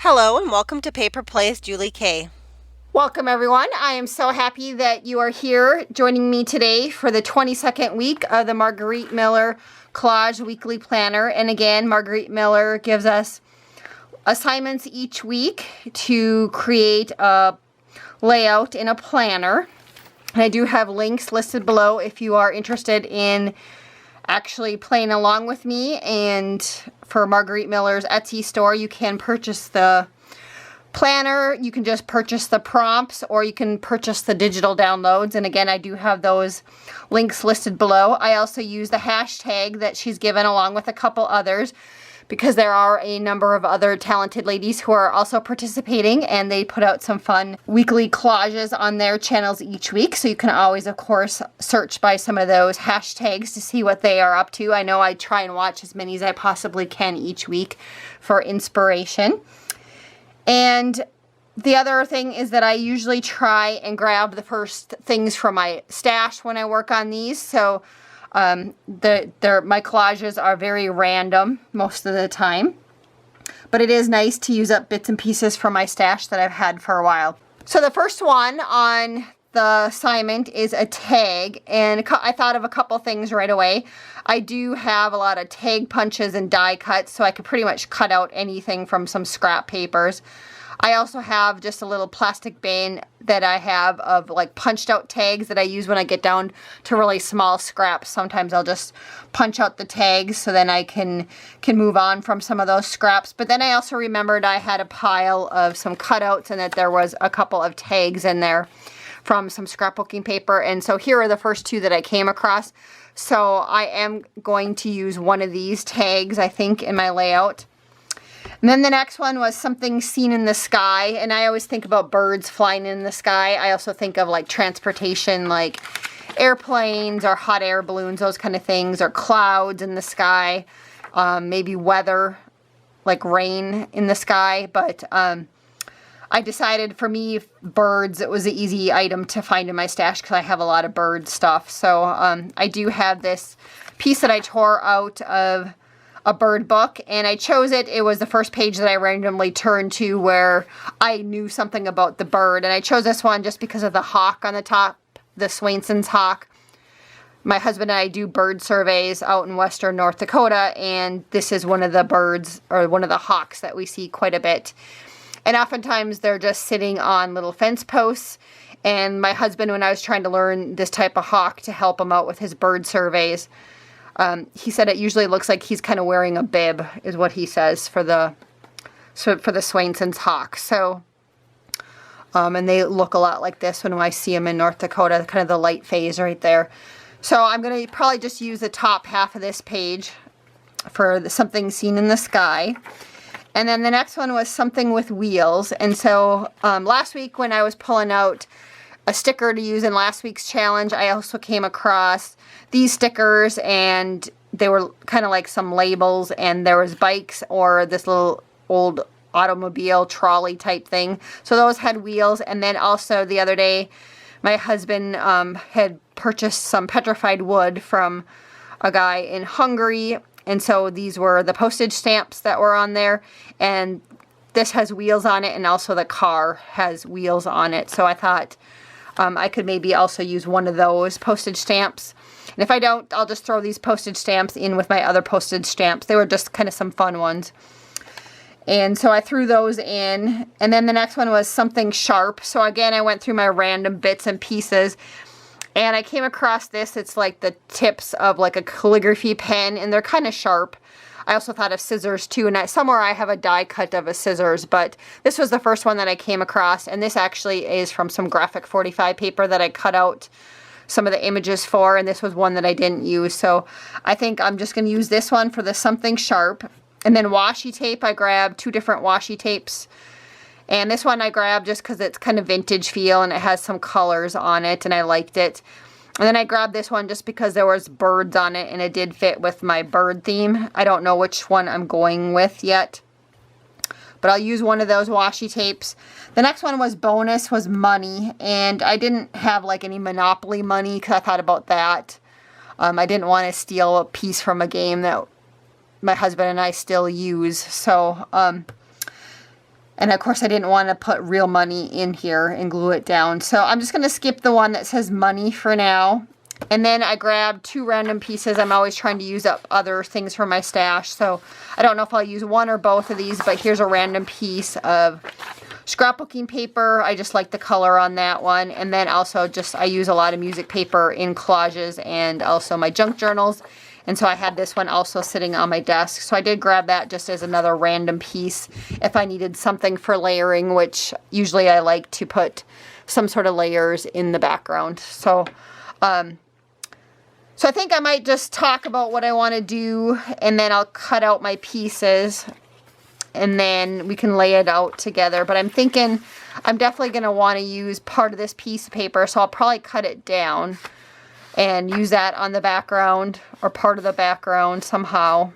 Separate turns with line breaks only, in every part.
Hello and welcome to Paper Plays Julie K.
Welcome everyone. I am so happy that you are here joining me today for the 22nd week of the Margarete Miller Collage Weekly Planner. And again, Margarete Miller gives us assignments each week to create a layout in a planner. And I do have links listed below if you are interested in actually playing along with me. And for Margarete Miller's Etsy store, you can purchase the planner, you can just purchase the prompts, or you can purchase the digital downloads. And again, I do have those links listed below. I also use the hashtag that she's given along with a couple others because there are a number of other talented ladies who are also participating, and they put out some fun weekly collages on their channels each week. So you can always, of course, search by some of those hashtags to see what they are up to. I know I try and watch as many as I possibly can each week for inspiration. And the other thing is that I usually try and grab the first things from my stash when I work on these. So my collages are very random most of the time. But it is nice to use up bits and pieces from my stash that I've had for a while. So the first one on the assignment is a tag, and I thought of a couple things right away. I do have a lot of tag punches and die cuts, so I could pretty much cut out anything from some scrap papers. I also have just a little plastic bin that I have of like punched out tags that I use when I get down to really small scraps. Sometimes I'll just punch out the tags so then I can move on from some of those scraps. But then I also remembered I had a pile of some cutouts and that there was a couple of tags in there from some scrapbooking paper. And so here are the first two that I came across. So I am going to use one of these tags, I think, in my layout. And then the next one was something seen in the sky. And I always think about birds flying in the sky. I also think of like transportation, like airplanes or hot air balloons, those kind of things, or clouds in the sky, maybe weather, like rain in the sky. But I decided for me, birds, it was an easy item to find in my stash because I have a lot of bird stuff. So I do have this piece that I tore out of a bird book, and I chose it. It was the first page that I randomly turned to where I knew something about the bird. And I chose this one just because of the hawk on the top, the Swainson's hawk. My husband and I do bird surveys out in western North Dakota, and this is one of the birds, or one of the hawks that we see quite a bit. And oftentimes they're just sitting on little fence posts. And my husband, when I was trying to learn this type of hawk to help him out with his bird surveys, he said it usually looks like he's kind of wearing a bib, is what he says for the Swainson's hawk. So, and they look a lot like this when I see them in North Dakota, kind of the light phase right there. So I'm going to probably just use the top half of this page for something seen in the sky. And then the next one was something with wheels. And so last week when I was pulling out a sticker to use in last week's challenge, I also came across these stickers, and they were kind of like some labels, and there was bikes or this little old automobile trolley type thing. So those had wheels. And then also the other day, my husband had purchased some petrified wood from a guy in Hungary. And so these were the postage stamps that were on there, and this has wheels on it, and also the car has wheels on it. So I thought I could maybe also use one of those postage stamps. And if I don't, I'll just throw these postage stamps in with my other postage stamps. They were just kind of some fun ones. And so I threw those in. And then the next one was something sharp. So again, I went through my random bits and pieces, and I came across this. It's like the tips of like a calligraphy pen, and they're kind of sharp. I also thought of scissors too, and somewhere I have a die cut of a scissors, but this was the first one that I came across, and this actually is from some graphic 45 paper that I cut out some of the images for, and this was one that I didn't use. So I think I'm just going to use this one for the something sharp. And then washi tape, I grabbed 2 different washi tapes. And this one I grabbed just because it's kind of vintage feel and it has some colors on it and I liked it. And then I grabbed this one just because there was birds on it and it did fit with my bird theme. I don't know which one I'm going with yet, but I'll use one of those washi tapes. The next one was bonus, was money. And I didn't have like any Monopoly money because I thought about that. I didn't want to steal a piece from a game that my husband and I still use. So And of course I didn't want to put real money in here and glue it down. So I'm just going to skip the one that says money for now. And then I grabbed 2 random pieces. I'm always trying to use up other things from my stash. So I don't know if I'll use one or both of these, but here's a random piece of scrapbooking paper. I just like the color on that one. And then also just, I use a lot of music paper in collages and also my junk journals. And so I had this one also sitting on my desk. So I did grab that just as another random piece if I needed something for layering, which usually I like to put some sort of layers in the background. So I think I might just talk about what I want to do, and then I'll cut out my pieces and then we can lay it out together. But I'm thinking I'm definitely going to want to use part of this piece of paper, so I'll probably cut it down and use that on the background or part of the background somehow.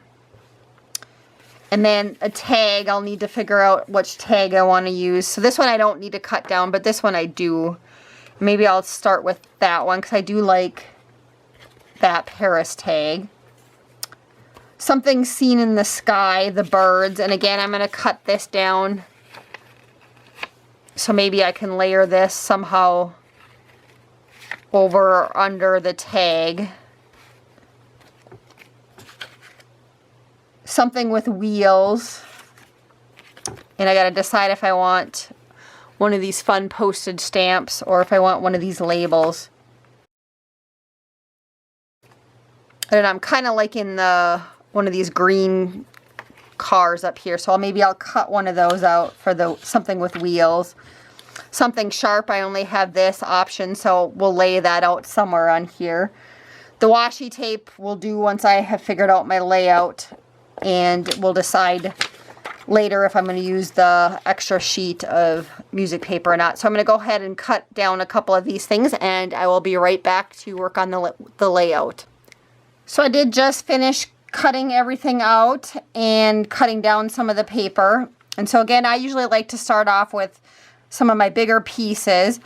And then a tag, I'll need to figure out which tag I want to use. So this one I don't need to cut down, but this one I do. Maybe I'll start with that one because I do like that Paris tag. Something seen in the sky, the birds. And again, I'm going to cut this down. So maybe I can layer this somehow over or under the tag. Something with wheels. And I got to decide if I want one of these fun postage stamps or if I want one of these labels. I don't know, I'm kind of liking one of these green cars up here, so maybe I'll cut one of those out for something with wheels. Something sharp, I only have this option, so we'll lay that out somewhere on here. The washi tape we'll do once I have figured out my layout, and we'll decide later if I'm going to use the extra sheet of music paper or not. So I'm going to go ahead and cut down a couple of these things, and I will be right back to work on the layout. So I did just finish cutting everything out and cutting down some of the paper. And so again, I usually like to start off with some of my bigger pieces.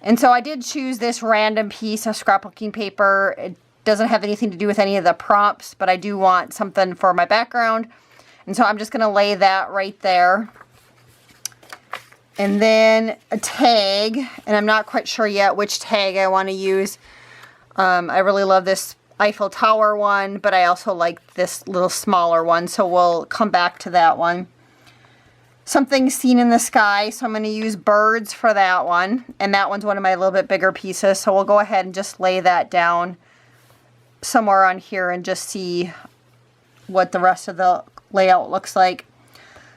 And so I did choose this random piece of scrapbooking paper. It doesn't have anything to do with any of the prompts, but I do want something for my background. And so I'm just going to lay that right there. And then a tag, and I'm not quite sure yet which tag I want to use. I really love this Eiffel Tower one, but I also like this little smaller one, so we'll come back to that one. Something seen in the sky, so I'm going to use birds for that one, and that one's one of my little bit bigger pieces, so we'll go ahead and just lay that down somewhere on here and just see what the rest of the layout looks like.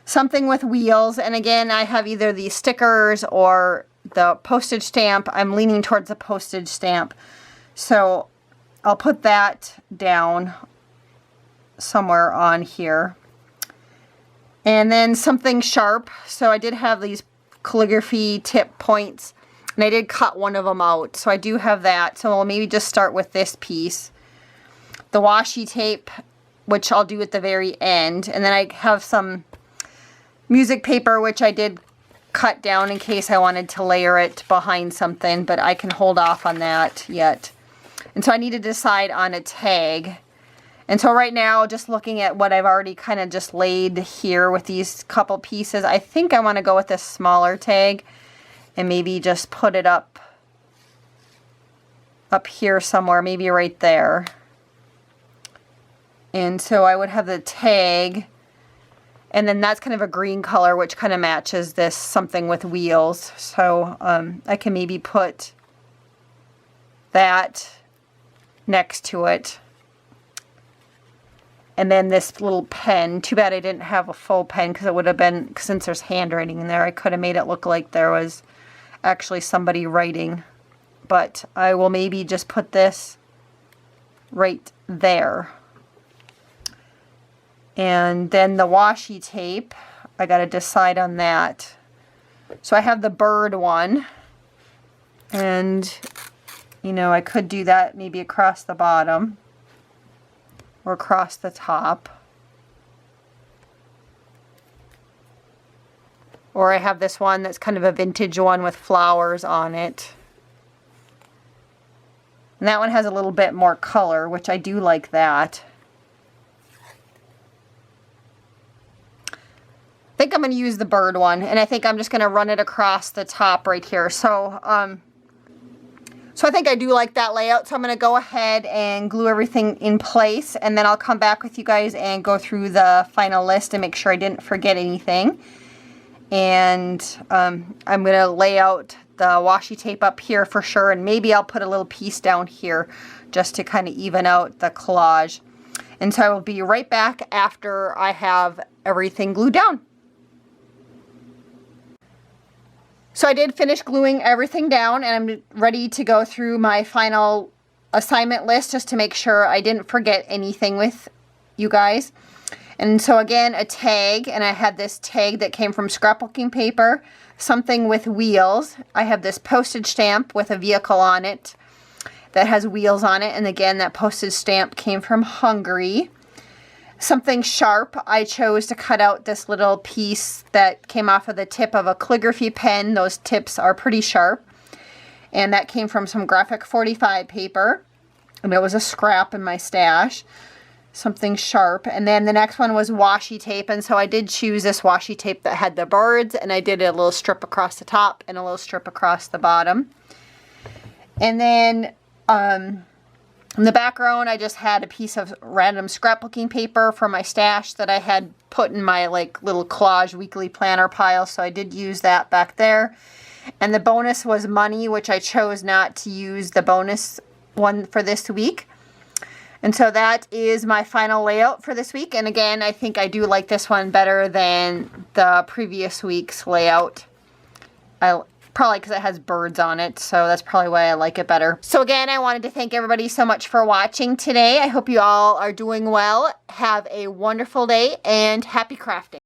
Something with wheels, and again, I have either the stickers or the postage stamp. I'm leaning towards the postage stamp, so I'll put that down somewhere on here. And then something sharp. So I did have these calligraphy tip points, and I did cut one of them out. So I do have that. So I'll maybe just start with this piece. The washi tape, which I'll do at the very end. And then I have some music paper, which I did cut down in case I wanted to layer it behind something, but I can hold off on that yet. And so I need to decide on a tag. And so right now, just looking at what I've already kind of just laid here with these couple pieces, I think I want to go with this smaller tag and maybe just put it up here somewhere, maybe right there. And so I would have the tag, and then that's kind of a green color, which kind of matches this something with wheels. So I can maybe put that next to it. And then this little pen. Too bad I didn't have a full pen, because it would have been, since there's handwriting in there, I could have made it look like there was actually somebody writing. But I will maybe just put this right there. And then the washi tape, I got to decide on that. So I have the bird one. And you know, I could do that maybe across the bottom or across the top. Or I have this one that's kind of a vintage one with flowers on it. And that one has a little bit more color, which I do like that. think I'm going to use the bird one, and I think I'm just going to run it across the top right here. So I think I do like that layout, so I'm going to go ahead and glue everything in place, and then I'll come back with you guys and go through the final list and make sure I didn't forget anything. And I'm going to lay out the washi tape up here for sure, and maybe I'll put a little piece down here just to kind of even out the collage. And so I will be right back after I have everything glued down. So I did finish gluing everything down, and I'm ready to go through my final assignment list just to make sure I didn't forget anything with you guys. And so again, a tag, and I had this tag that came from scrapbooking paper, something with wheels. I have this postage stamp with a vehicle on it that has wheels on it, and again, that postage stamp came from Hungary. Something sharp, I chose to cut out this little piece that came off of the tip of a calligraphy pen. Those tips are pretty sharp. And that came from some graphic 45 paper. And it was a scrap in my stash. Something sharp. And then the next one was washi tape. And so I did choose this washi tape that had the birds. And I did a little strip across the top and a little strip across the bottom. And then in the background, I just had a piece of random scrapbooking paper from my stash that I had put in my like little collage weekly planner pile. So I did use that back there. And the bonus was money, which I chose not to use the bonus one for this week. And so that is my final layout for this week. And again, I think I do like this one better than the previous week's layout. Probably because it has birds on it, so that's probably why I like it better. So again, I wanted to thank everybody so much for watching today. I hope you all are doing well. Have a wonderful day and happy crafting.